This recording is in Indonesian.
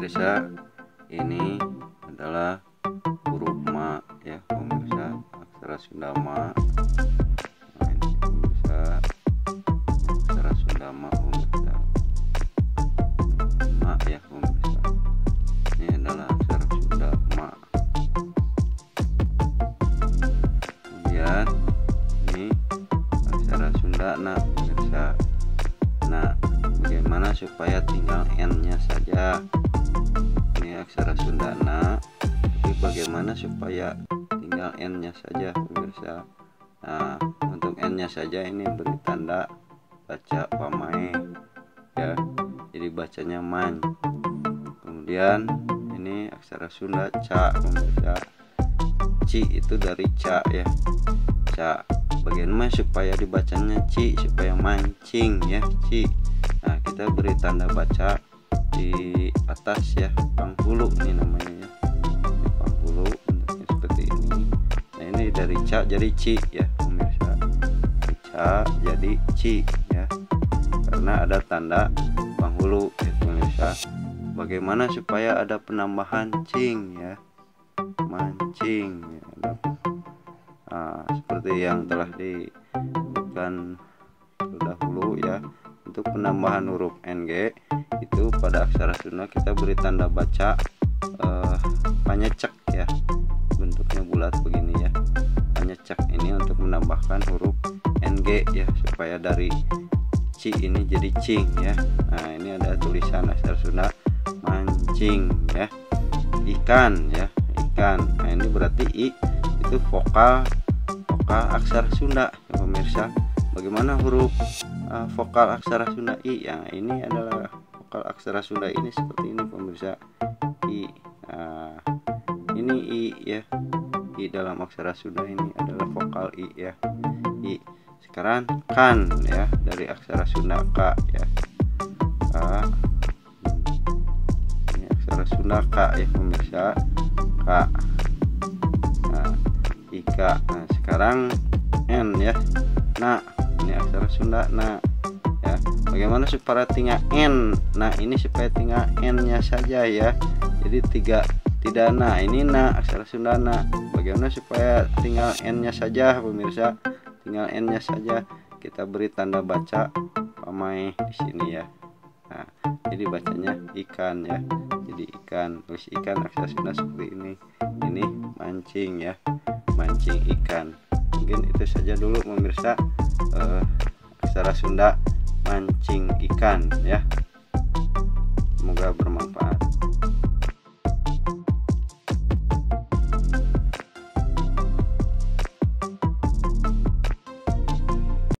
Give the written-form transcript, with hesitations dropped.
pemirsa, ini adalah huruf ma ya pemirsa, aksara Sunda ma. Nah, ini pemirsa, aksara Sunda ma pemirsa, ma ya pemirsa. Ini adalah aksara Sunda ma. Kemudian ini aksara Sunda na pemirsa. Nah, bagaimana supaya tinggal n-nya saja? Ini aksara Sunda na, tapi bagaimana supaya tinggal n-nya saja pemirsa? Nah, untuk n-nya saja ini beri tanda baca pamae ya, jadi bacanya man. Kemudian ini aksara Sunda ca pemirsa. Ci itu dari ca ya, ca. Bagaimana supaya dibacanya ci, supaya mancing ya, ci. Nah, kita beri tanda baca di atas ya, panghulu ini namanya ya, ini panghulu bentuknya seperti ini. Nah, ini dari ca jadi ci ya pemirsa, ca jadi ci ya, karena ada tanda panghulu ya pemirsa. Bagaimana supaya ada penambahan cing ya, mancing ya. Nah, seperti yang telah disebutkan terdahulu ya, untuk penambahan huruf ng itu pada aksara Sunda kita beri tanda baca panyecek ya, bentuknya bulat begini ya, panyecek ini untuk menambahkan huruf ng ya, supaya dari ci ini jadi cing ya. Nah, ini ada tulisan aksara Sunda mancing ya, ikan ya, ikan. Nah, ini berarti i itu vokal aksara Sunda ya pemirsa. Bagaimana huruf vokal aksara Sunda i? Yang ini adalah vokal aksara Sunda ini seperti ini pemirsa, i. Nah, ini i ya, i dalam aksara Sunda ini adalah vokal i ya, i. Sekarang kan ya, dari aksara Sunda ka ya, ka. Ini aksara Sunda ka ya pemirsa, ka. Nah, ika. Nah, sekarang n ya, nah ini aksara Sunda na ya. Bagaimana supaya tinggal n? Nah, ini supaya tinggal n-nya saja ya, jadi tidak na, ini na aksara Sunda na. Bagaimana supaya tinggal n-nya saja pemirsa? Tinggal n-nya saja, kita beri tanda baca pamai di sini ya. Nah, jadi bacanya ikan ya, jadi ikan, tulis ikan aksara Sunda seperti ini. Ini mancing ya, mancing ikan. Mungkin itu saja dulu pemirsa, aksara Sunda mancing ikan ya. Semoga bermanfaat.